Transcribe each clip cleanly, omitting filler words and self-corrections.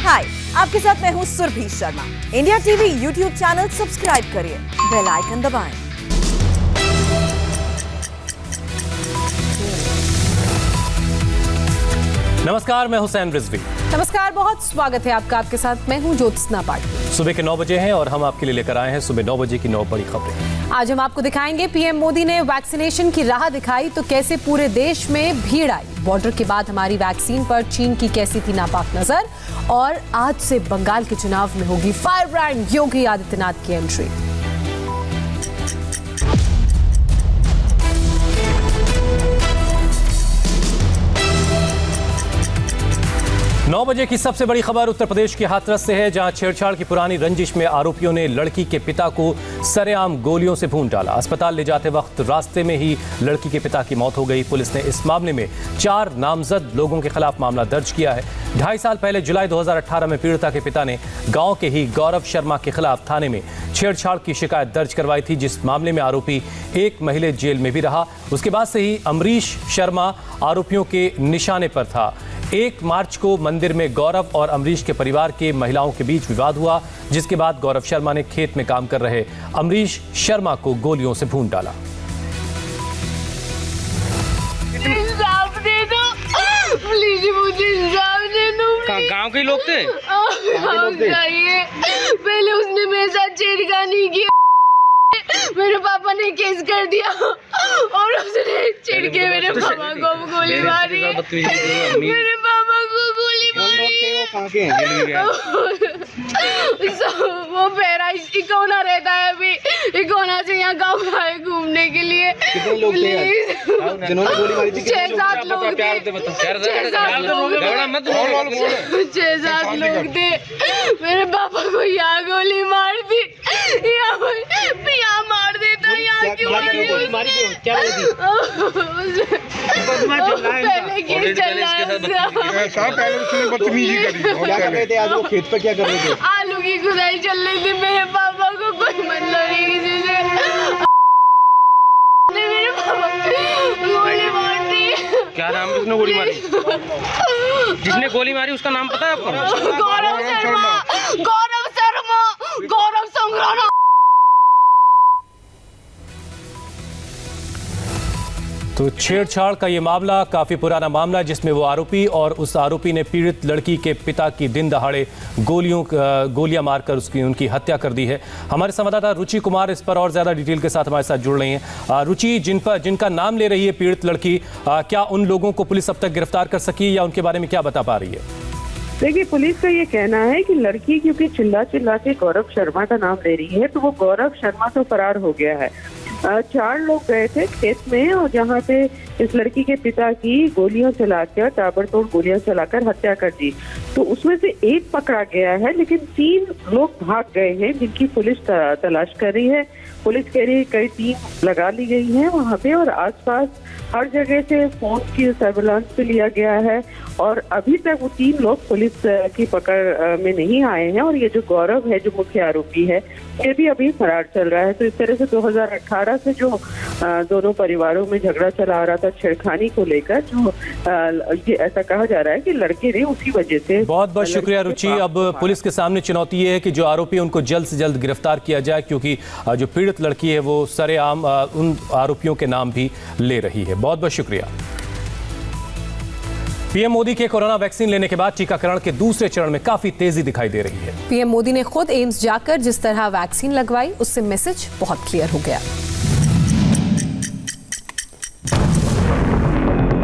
हाय, आपके साथ मैं हूँ Surabhi Sharma. India TV YouTube channel subscribe करिए, बेल आइकन दबाएं। नमस्कार, मैं हुसैन रिजवी। नमस्कार, बहुत स्वागत है आपका। आपके साथ मैं हूं ज्योत्सना पाटिल। सुबह के 9 बजे हैं और हम आपके लिए लेकर आए हैं सुबह 9 बजे की 9 बड़ी खबरें। आज हम आपको दिखाएंगे पीएम मोदी ने वैक्सीनेशन की राह दिखाई तो कैसे पूरे देश में भीड़ आई। बॉर्डर के बाद हमारी वैक्सीन पर चीन की कैसी थी नापाक नजर। और आज से बंगाल के चुनाव में होगी फायर ब्रांड योगी आदित्यनाथ की एंट्री। 9 बजे की सबसे बड़ी खबर उत्तर प्रदेश के हाथरस से है, जहां छेड़छाड़ की पुरानी रंजिश में आरोपियों ने लड़की के पिता को सरेआम गोलियों से भून डाला। अस्पताल ले जाते वक्त रास्ते में ही लड़की के पिता की मौत हो गई। पुलिस ने इस मामले में 4 नामजद लोगों के खिलाफ मामला दर्ज किया है। 2.5 साल पहले जुलाई 2018 में पीड़िता के पिता ने गांव के ही गौरव शर्मा के खिलाफ थाने में छेड़छाड़ की शिकायत दर्ज करवाई थी, जिस मामले में आरोपी 1 महीने जेल में भी रहा। उसके बाद से ही अमरीश शर्मा आरोपियों के निशाने पर था। 1 मार्च को मंदिर में गौरव और अमरीश के परिवार के महिलाओं के बीच विवाद हुआ, जिसके बाद गौरव शर्मा ने खेत में काम कर रहे अमरीश शर्मा को गोलियों से भून डाला। प्लीज मुझे इंसाफ दे दो। गांव के लोग थे? पहले उसने मेरे साथ छेड़खानी की, मेरे पापा ने केस कर दिया और उसने चिढ़ के मेरे पापा को गोली मारी। मेरे पापा को गोली मारी। वो पैरा इकोना रहता है अभी, इकोना से यहाँ गाँव में आए घूमने के लिए। कितने लोग थे जिन्होंने गोली मारी थी? 6-7 लोग थे। 6-7 लोग थे। मेरे पापा को यहाँ गोली मार दी, यहाँ मार देता, यहाँ क्यों गोली मारी? क्या पहले केस चल रहा है। पहले उसने बदतमीजी करी। क्या कर रहे थे आज वो खेत पे? क्या कर रहे थे? आलू की खुदाई चल रही थी। मेरे पापा को कोई मतलब नहीं किसी से। मेरे पापा गोली मार दी। क्या नाम है? उसने गोली मारी? जिसने गोली मारी उसका नाम पता है आपको? गौरव शर्मा। गौरव शर्मा, गौरव संग्राना। तो छेड़छाड़ का ये मामला काफी पुराना मामला, जिसमें वो आरोपी और उस आरोपी ने पीड़ित लड़की के पिता की दिन दहाड़े गोलियां मारकर उनकी हत्या कर दी है। हमारे संवाददाता रुचि कुमार इस पर और ज्यादा डिटेल के साथ हमारे साथ जुड़ रही हैं। रुचि, जिनका नाम ले रही है पीड़ित लड़की, क्या उन लोगों को पुलिस अब तक गिरफ्तार कर सकी या उनके बारे में क्या बता पा रही है? देखिए, पुलिस का ये कहना है कि लड़की क्योंकि चिल्ला के गौरव शर्मा का नाम ले रही है, तो वो गौरव शर्मा तो फरार हो गया है। 4 लोग गए थे खेत में और जहाँ पे इस लड़की के पिता की गोलियां चलाकर, ताबड़तोड़ गोलियां चलाकर हत्या कर दी। तो उसमें से 1 पकड़ा गया है, लेकिन 3 लोग भाग गए हैं, जिनकी पुलिस तलाश कर रही है। पुलिस कह रही है कई टीम लगा ली गई है वहाँ पे और आसपास हर जगह से फोन की सर्विलांस पे लिया गया है और अभी तक वो 3 लोग पुलिस की पकड़ में नहीं आए हैं। और ये जो गौरव है, जो मुख्य आरोपी है, ये भी अभी फरार चल रहा है। तो इस तरह से 2018 से जो दोनों परिवारों में झगड़ा चला आ रहा था छेड़खानी को लेकर, जो ये ऐसा कहा जा रहा है कि लड़के ने उसी वजह से। बहुत बहुत शुक्रिया रुचि। अब पुलिस के सामने चुनौती ये है कि जो आरोपी उनको जल्द से जल्द गिरफ्तार किया जाए, क्योंकि जो पीड़ित लड़की है वो सरेआम उन आरोपियों के नाम भी ले रही है। बहुत बहुत शुक्रिया। पीएम मोदी के कोरोना वैक्सीन लेने के बाद टीकाकरण के दूसरे चरण में काफी तेजी दिखाई दे रही है। पीएम मोदी ने खुद एम्स जाकर जिस तरह वैक्सीन लगवाई, उससे मैसेज बहुत क्लियर हो गया।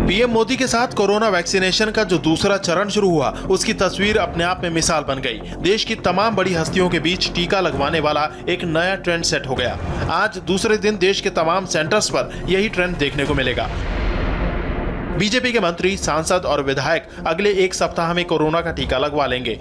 पीएम मोदी के साथ कोरोना वैक्सीनेशन का जो दूसरा चरण शुरू हुआ, उसकी तस्वीर अपने आप में मिसाल बन गई। देश की तमाम बड़ी हस्तियों के बीच टीका लगवाने वाला एक नया ट्रेंड सेट हो गया। आज दूसरे दिन देश के तमाम सेंटर्स पर यही ट्रेंड देखने को मिलेगा। बीजेपी के मंत्री, सांसद और विधायक अगले 1 सप्ताह में कोरोना का टीका लगवा लेंगे।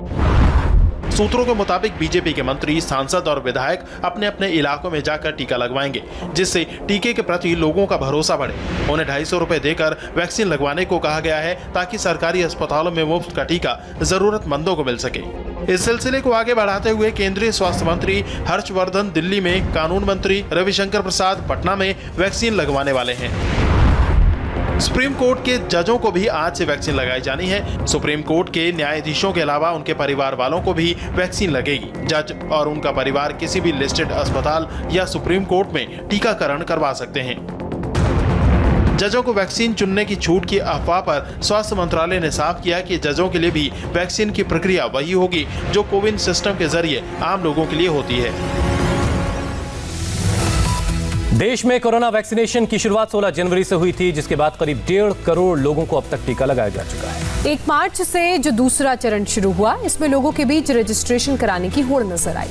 सूत्रों के मुताबिक बीजेपी के मंत्री, सांसद और विधायक अपने अपने इलाकों में जाकर टीका लगवाएंगे, जिससे टीके के प्रति लोगों का भरोसा बढ़े। उन्हें 250 रुपए देकर वैक्सीन लगवाने को कहा गया है, ताकि सरकारी अस्पतालों में मुफ्त का टीका जरूरतमंदों को मिल सके। इस सिलसिले को आगे बढ़ाते हुए केंद्रीय स्वास्थ्य मंत्री हर्षवर्धन दिल्ली में, कानून मंत्री रविशंकर प्रसाद पटना में वैक्सीन लगवाने वाले हैं। सुप्रीम कोर्ट के जजों को भी आज से वैक्सीन लगाई जानी है। सुप्रीम कोर्ट के न्यायाधीशों के अलावा उनके परिवार वालों को भी वैक्सीन लगेगी। जज और उनका परिवार किसी भी लिस्टेड अस्पताल या सुप्रीम कोर्ट में टीकाकरण करवा सकते हैं। जजों को वैक्सीन चुनने की छूट की अफवाह पर स्वास्थ्य मंत्रालय ने साफ किया कि जजों के लिए भी वैक्सीन की प्रक्रिया वही होगी जो कोविन सिस्टम के जरिए आम लोगों के लिए होती है। देश में कोरोना वैक्सीनेशन की शुरुआत 16 जनवरी से हुई थी, जिसके बाद करीब 1.5 करोड़ लोगों को अब तक टीका लगाया जा चुका है। 1 मार्च से जो दूसरा चरण शुरू हुआ, इसमें लोगों के बीच रजिस्ट्रेशन कराने की होड़ नजर आई।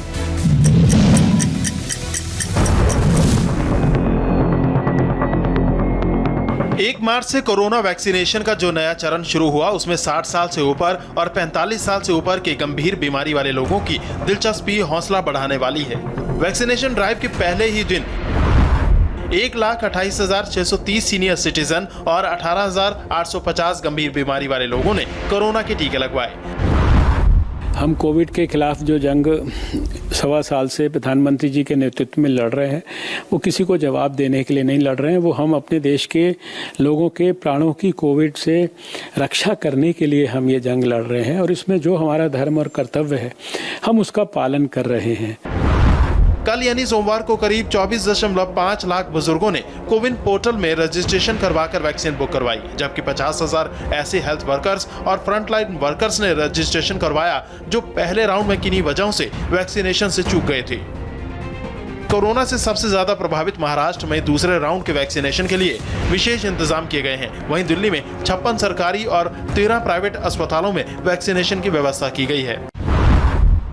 एक मार्च से कोरोना वैक्सीनेशन का जो नया चरण शुरू हुआ, उसमें 60 साल से ऊपर और 45 साल से ऊपर के गंभीर बीमारी वाले लोगों की दिलचस्पी हौसला बढ़ाने वाली है। वैक्सीनेशन ड्राइव के पहले ही दिन 1,28,630 सीनियर सिटीजन और 18,850 गंभीर बीमारी वाले लोगों ने कोरोना के टीके लगवाए। हम कोविड के खिलाफ जो जंग 1.25 साल से प्रधानमंत्री जी के नेतृत्व में लड़ रहे हैं, वो किसी को जवाब देने के लिए नहीं लड़ रहे हैं। वो हम अपने देश के लोगों के प्राणों की कोविड से रक्षा करने के लिए हम ये जंग लड़ रहे हैं, और इसमें जो हमारा धर्म और कर्तव्य है हम उसका पालन कर रहे हैं। कल यानी सोमवार को करीब 24.5 लाख बुजुर्गों ने कोविन पोर्टल में रजिस्ट्रेशन करवाकर वैक्सीन बुक करवाई, जबकि 50,000 ऐसे हेल्थ वर्कर्स और फ्रंटलाइन वर्कर्स ने रजिस्ट्रेशन करवाया जो पहले राउंड में किन्हीं वजहों से वैक्सीनेशन से चूक गए थे। कोरोना से सबसे ज्यादा प्रभावित महाराष्ट्र में दूसरे राउंड के वैक्सीनेशन के लिए विशेष इंतजाम किए गए हैं। वहीं दिल्ली में 56 सरकारी और 13 प्राइवेट अस्पतालों में वैक्सीनेशन की व्यवस्था की गई है।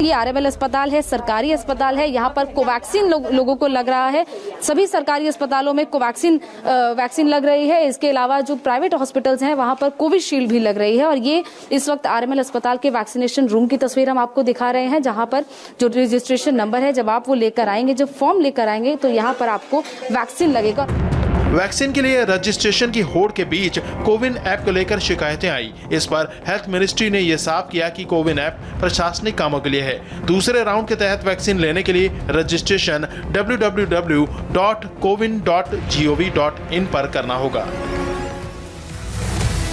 ये आरएमएल अस्पताल है, सरकारी अस्पताल है। यहाँ पर कोवैक्सीन लोगों को लग रहा है। सभी सरकारी अस्पतालों में वैक्सीन लग रही है। इसके अलावा जो प्राइवेट हॉस्पिटल्स हैं वहाँ पर कोविशील्ड भी लग रही है। और ये इस वक्त आरएमएल अस्पताल के वैक्सीनेशन रूम की तस्वीर हम आपको दिखा रहे हैं, जहाँ पर जो रजिस्ट्रेशन नंबर है, जब आप वो लेकर आएंगे, जब फॉर्म लेकर आएंगे, तो यहाँ पर आपको वैक्सीन लगेगा। वैक्सीन के लिए रजिस्ट्रेशन की होड़ के बीच कोविन ऐप को लेकर शिकायतें आई। इस पर हेल्थ मिनिस्ट्री ने यह साफ किया कि कोविन ऐप प्रशासनिक कामों के लिए है। दूसरे राउंड के तहत वैक्सीन लेने के लिए रजिस्ट्रेशन www.cowin.gov.in पर करना होगा।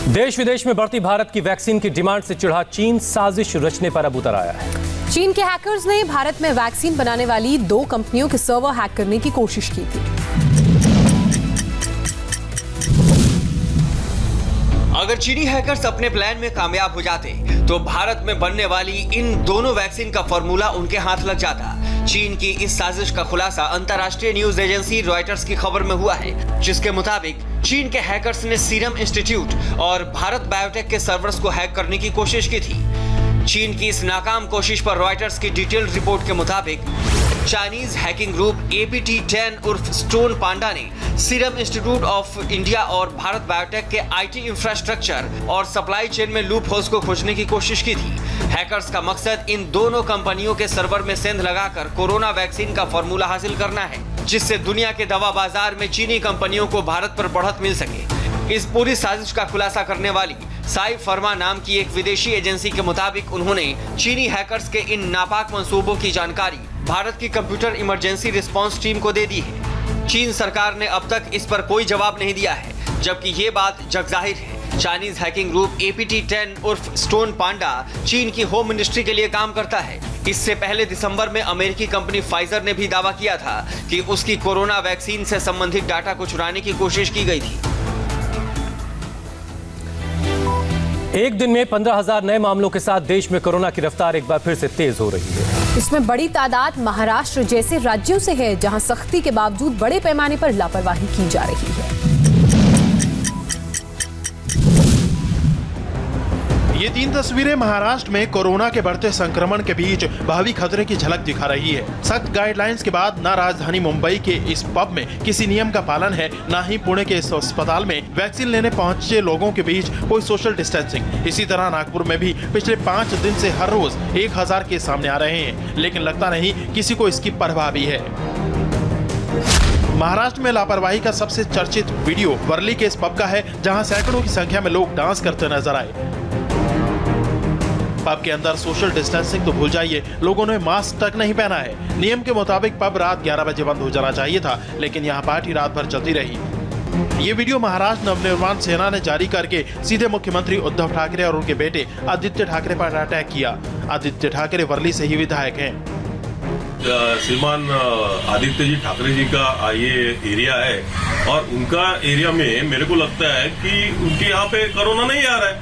देश विदेश में बढ़ती भारत की वैक्सीन की डिमांड से चिढ़ा चीन साजिश रचने पर अब उतर आया है। चीन के हैकर्स ने भारत में वैक्सीन बनाने वाली 2 कंपनियों के सर्वर हैक करने की कोशिश की थी। अगर चीनी हैकर्स अपने प्लान में कामयाब हो जाते तो भारत में बनने वाली इन दोनों वैक्सीन का फॉर्मूला उनके हाथ लग जाता। चीन की इस साजिश का खुलासा अंतर्राष्ट्रीय न्यूज एजेंसी रॉयटर्स की खबर में हुआ है, जिसके मुताबिक चीन के हैकर्स ने सीरम इंस्टीट्यूट और भारत बायोटेक के सर्वर्स को हैक करने की कोशिश की थी। चीन की इस नाकाम कोशिश पर रॉयटर्स की डिटेल्ड रिपोर्ट के मुताबिक चाइनीज हैकिंग ग्रुप APT10 उर्फ स्टोन पांडा ने सीरम इंस्टीट्यूट ऑफ इंडिया और भारत बायोटेक के IT इंफ्रास्ट्रक्चर और सप्लाई चेन में लूप होल्स को खोजने की कोशिश की थी। हैकर्स का मकसद इन दोनों कंपनियों के सर्वर में सेंध लगाकर कोरोना वैक्सीन का फॉर्मूला हासिल करना है, जिससे दुनिया के दवा बाजार में चीनी कंपनियों को भारत पर बढ़त मिल सके। इस पूरी साजिश का खुलासा करने वाली साई फर्मा नाम की एक विदेशी एजेंसी के मुताबिक उन्होंने चीनी हैकर्स के इन नापाक मंसूबों की जानकारी भारत की कंप्यूटर इमरजेंसी रिस्पांस टीम को दे दी है। चीन सरकार ने अब तक इस पर कोई जवाब नहीं दिया है, जबकि ये बात जगजाहिर है। चाइनीज हैकिंग ग्रुप APT10 उर्फ स्टोन पांडा चीन की होम मिनिस्ट्री के लिए काम करता है। इससे पहले दिसंबर में अमेरिकी कंपनी फाइजर ने भी दावा किया था कि उसकी कोरोना वैक्सीन से संबंधित डाटा को चुराने की कोशिश की गई थी। एक दिन में 15,000 नए मामलों के साथ देश में कोरोना की रफ्तार एक बार फिर से तेज हो रही है। इसमें बड़ी तादाद महाराष्ट्र जैसे राज्यों से है, जहां सख्ती के बावजूद बड़े पैमाने पर लापरवाही की जा रही है। ये 3 तस्वीरें महाराष्ट्र में कोरोना के बढ़ते संक्रमण के बीच भावी खतरे की झलक दिखा रही है। सख्त गाइडलाइंस के बाद न राजधानी मुंबई के इस पब में किसी नियम का पालन है, न ही पुणे के इस अस्पताल में वैक्सीन लेने पहुंचे लोगों के बीच कोई सोशल डिस्टेंसिंग। इसी तरह नागपुर में भी पिछले 5 दिन से हर रोज 1000 केस सामने आ रहे हैं, लेकिन लगता नहीं किसी को इसकी परवाह भी है। महाराष्ट्र में लापरवाही का सबसे चर्चित वीडियो वर्ली के इस पब का है, जहां सैकड़ों की संख्या में लोग डांस करते नजर आए। पब के अंदर सोशल डिस्टेंसिंग तो भूल जाइए, लोगों ने मास्क तक नहीं पहना है। नियम के मुताबिक पब रात 11 बजे बंद हो जाना चाहिए था, लेकिन यहाँ पार्टी रात भर चलती रही। ये वीडियो महाराष्ट्र नवनिर्माण सेना ने जारी करके सीधे मुख्यमंत्री उद्धव ठाकरे और उनके बेटे आदित्य ठाकरे पर अटैक किया। आदित्य ठाकरे वर्ली से ही विधायक हैं। श्रीमान आदित्य जी ठाकरे जी का ये एरिया है और उनका एरिया में मेरे को लगता है कि उनके यहाँ पे कोरोना नहीं आ रहा है,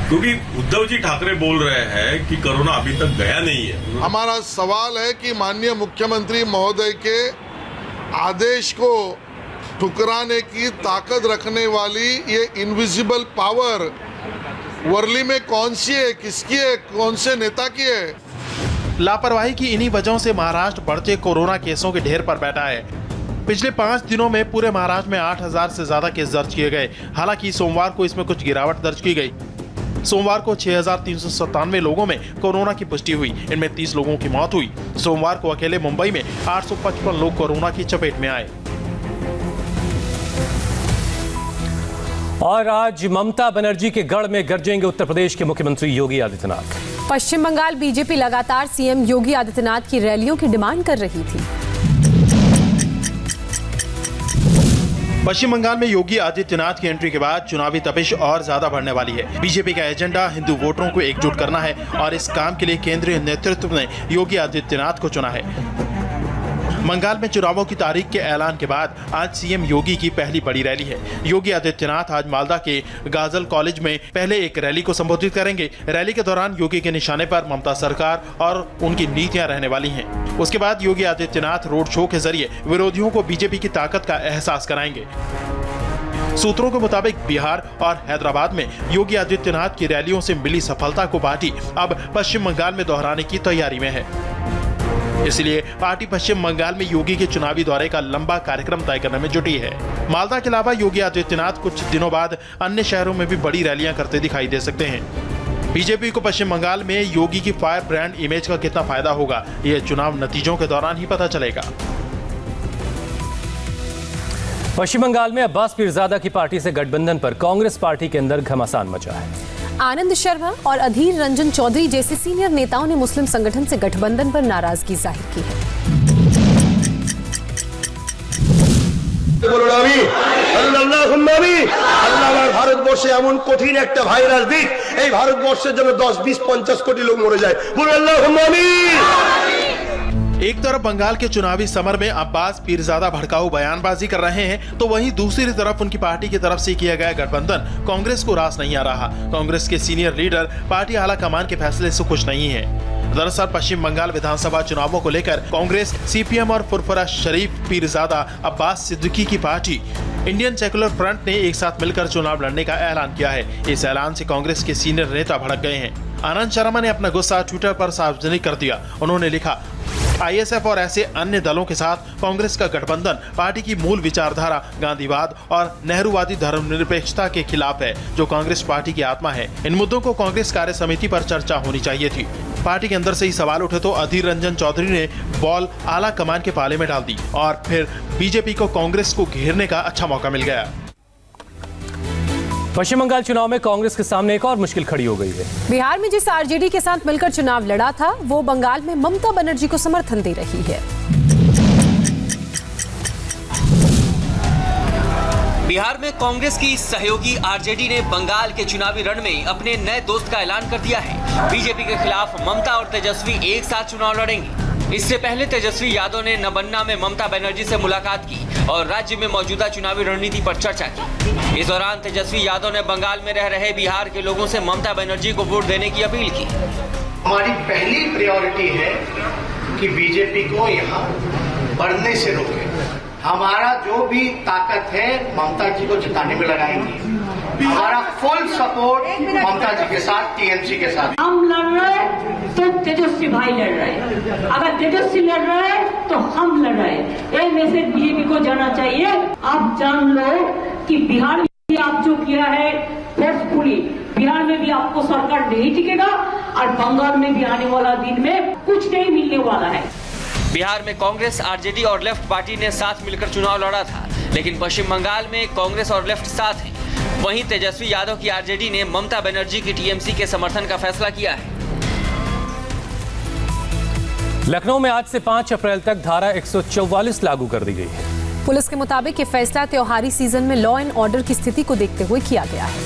क्योंकि उद्धव जी ठाकरे बोल रहे हैं कि कोरोना अभी तक गया नहीं है। हमारा सवाल है कि माननीय मुख्यमंत्री महोदय के आदेश को ठुकराने की ताकत रखने वाली ये इनविजिबल पावर वर्ली में कौन सी है, किसकी है, कौन से नेता की है? लापरवाही की इन्हीं वजहों से महाराष्ट्र बढ़ते कोरोना केसों के ढेर पर बैठा है। पिछले 5 दिनों में पूरे महाराष्ट्र में 8,000 से ज्यादा केस दर्ज किए गए। हालांकि सोमवार को इसमें कुछ गिरावट दर्ज की गई। सोमवार को 6,397 लोगों में कोरोना की पुष्टि हुई। इनमें 30 लोगों की मौत हुई। सोमवार को अकेले मुंबई में 855 लोग कोरोना की चपेट में आए। और आज ममता बनर्जी के गढ़ में गरजेंगे उत्तर प्रदेश के मुख्यमंत्री योगी आदित्यनाथ। पश्चिम बंगाल बीजेपी लगातार सीएम योगी आदित्यनाथ की रैलियों की डिमांड कर रही थी। पश्चिम बंगाल में योगी आदित्यनाथ की एंट्री के बाद चुनावी तपिश और ज्यादा बढ़ने वाली है। बीजेपी का एजेंडा हिंदू वोटरों को एकजुट करना है और इस काम के लिए केंद्रीय नेतृत्व ने योगी आदित्यनाथ को चुना है। बंगाल में चुनावों की तारीख के ऐलान के बाद आज सीएम योगी की पहली बड़ी रैली है। योगी आदित्यनाथ आज मालदा के गाजल कॉलेज में पहले एक रैली को संबोधित करेंगे। रैली के दौरान योगी के निशाने पर ममता सरकार और उनकी नीतियां रहने वाली हैं। उसके बाद योगी आदित्यनाथ रोड शो के जरिए विरोधियों को बीजेपी की ताकत का एहसास कराएंगे। सूत्रों के मुताबिक बिहार और हैदराबाद में योगी आदित्यनाथ की रैलियों से मिली सफलता को पार्टी अब पश्चिम बंगाल में दोहराने की तैयारी में है। इसलिए पार्टी पश्चिम बंगाल में योगी के चुनावी दौरे का लंबा कार्यक्रम तय करने में जुटी है। मालदा के अलावा योगी आदित्यनाथ कुछ दिनों बाद अन्य शहरों में भी बड़ी रैलियां करते दिखाई दे सकते हैं। बीजेपी को पश्चिम बंगाल में योगी की फायर ब्रांड इमेज का कितना फायदा होगा, यह चुनाव नतीजों के दौरान ही पता चलेगा। पश्चिम बंगाल में अब्बास पीरजादा की पार्टी से गठबंधन पर कांग्रेस पार्टी के अंदर घमासान मचा है। आनंद शर्मा और अधीर रंजन चौधरी जैसे सीनियर नेताओं ने मुस्लिम संगठन से गठबंधन पर नाराजगी जाहिर की है। ভারতবর্ষে এমন কঠিন একটা ভাইরাস দিক, এই ভারতবর্ষের জন্য 10, 20, 50 কোটি লোক মরে যায়। বলুন আল্লাহুম্মা আমিন। एक तरफ बंगाल के चुनावी समर में अब्बास पीरजादा भड़काऊ बयानबाजी कर रहे हैं, तो वहीं दूसरी तरफ उनकी पार्टी की तरफ से किया गया गठबंधन कांग्रेस को रास नहीं आ रहा। कांग्रेस के सीनियर लीडर पार्टी आला कमान के फैसले से खुश नहीं है। दरअसल पश्चिम बंगाल विधानसभा चुनावों को लेकर कांग्रेस, सीपीएम और फुरफुरा शरीफ पीरजादा अब्बास सिद्दीकी की पार्टी इंडियन सेकुलर फ्रंट ने एक साथ मिलकर चुनाव लड़ने का ऐलान किया है। इस ऐलान से कांग्रेस के सीनियर नेता भड़क गए हैं। आनंद शर्मा ने अपना गुस्सा ट्विटर पर सार्वजनिक कर दिया। उन्होंने लिखा, आईएसएफ और ऐसे अन्य दलों के साथ कांग्रेस का गठबंधन पार्टी की मूल विचारधारा गांधीवाद और नेहरूवादी धर्मनिरपेक्षता के खिलाफ है, जो कांग्रेस पार्टी की आत्मा है। इन मुद्दों को कांग्रेस कार्य समिति पर चर्चा होनी चाहिए थी। पार्टी के अंदर से ही सवाल उठे तो अधीर रंजन चौधरी ने बॉल आला कमान के पाले में डाल दी और फिर बीजेपी को कांग्रेस को घेरने का अच्छा मौका मिल गया। पश्चिम बंगाल चुनाव में कांग्रेस के सामने एक और मुश्किल खड़ी हो गई है। बिहार में जिस आरजेडी के साथ मिलकर चुनाव लड़ा था, वो बंगाल में ममता बनर्जी को समर्थन दे रही है। बिहार में कांग्रेस की सहयोगी आरजेडी ने बंगाल के चुनावी रण में अपने नए दोस्त का ऐलान कर दिया है। बीजेपी के खिलाफ ममता और तेजस्वी एक साथ चुनाव लड़ेंगे। इससे पहले तेजस्वी यादव ने नबन्ना में ममता बनर्जी से मुलाकात की और राज्य में मौजूदा चुनावी रणनीति पर चर्चा की। इस दौरान तेजस्वी यादव ने बंगाल में रह रहे बिहार के लोगों से ममता बनर्जी को वोट देने की अपील की। हमारी पहली प्रायोरिटी है कि बीजेपी को यहाँ बढ़ने से रोके। हमारा जो भी ताकत है ममता जी को जिताने में लगाएंगे। हमारा फुल सपोर्ट ममता जी के साथ, टीएमसी के साथ। हम लड़ रहे हैं तो तेजस्वी भाई लड़ रहे हैं, अगर तेजस्वी लड़ रहे हैं तो हम लड़ रहे हैं। ये मैसेज बीजेपी को जाना चाहिए। आप जान लो कि बिहार में भी आप जो किया है फोर्सफुली, बिहार में भी आपको सरकार नहीं टिकेगा और बंगाल में भी आने वाला दिन में कुछ नहीं मिलने वाला है। बिहार में कांग्रेस, आरजेडी और लेफ्ट पार्टी ने साथ मिलकर चुनाव लड़ा था, लेकिन पश्चिम बंगाल में कांग्रेस और लेफ्ट साथ हैं। वहीं तेजस्वी यादव की आरजेडी ने ममता बनर्जी की टीएमसी के समर्थन का फैसला किया है। लखनऊ में आज से 5 अप्रैल तक धारा 144 लागू कर दी गई है। पुलिस के मुताबिक ये फैसला त्योहारी सीजन में लॉ एंड ऑर्डर की स्थिति को देखते हुए किया गया है।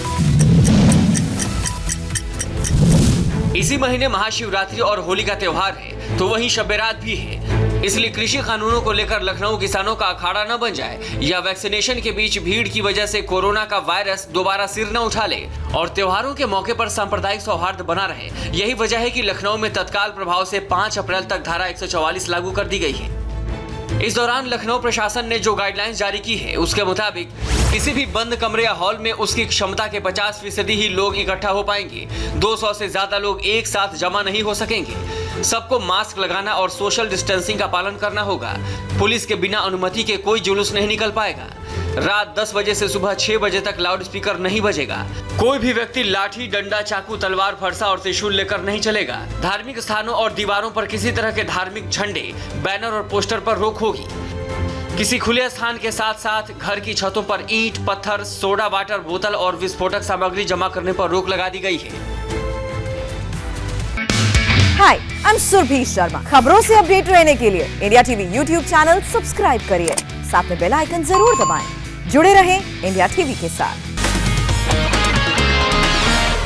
इसी महीने महाशिवरात्रि और होली का त्योहार है, तो वहीं शब बारात भी है। इसलिए कृषि कानूनों को लेकर लखनऊ किसानों का अखाड़ा न बन जाए या वैक्सीनेशन के बीच भीड़ की वजह से कोरोना का वायरस दोबारा सिर न उठा ले और त्योहारों के मौके पर सांप्रदायिक सौहार्द बना रहे। यही वजह है कि लखनऊ में तत्काल प्रभाव से 5 अप्रैल तक धारा 144 लागू कर दी गई है। इस दौरान लखनऊ प्रशासन ने जो गाइडलाइंस जारी की है उसके मुताबिक किसी भी बंद कमरे या हॉल में उसकी क्षमता के 50% ही लोग इकट्ठा हो पाएंगे। 200 से ज्यादा लोग एक साथ जमा नहीं हो सकेंगे। सबको मास्क लगाना और सोशल डिस्टेंसिंग का पालन करना होगा। पुलिस के बिना अनुमति के कोई जुलूस नहीं निकल पाएगा। रात 10 बजे से सुबह 6 बजे तक लाउड स्पीकर नहीं बजेगा। कोई भी व्यक्ति लाठी, डंडा, चाकू, तलवार, फरसा और त्रिशूल लेकर नहीं चलेगा। धार्मिक स्थानों और दीवारों पर किसी तरह के धार्मिक झंडे, बैनर और पोस्टर पर रोक होगी। किसी खुले स्थान के साथ साथ घर की छतों पर ईंट, पत्थर, सोडा वाटर बोतल और विस्फोटक सामग्री जमा करने पर रोक लगा दी गई है। हाय, आई एम सुरभि शर्मा। खबरों से अपडेट रहने के लिए India TV YouTube channel subscribe करिए, साथ में बेल आइकन जरूर दबाएं। जुड़े रहें इंडिया टीवी के साथ।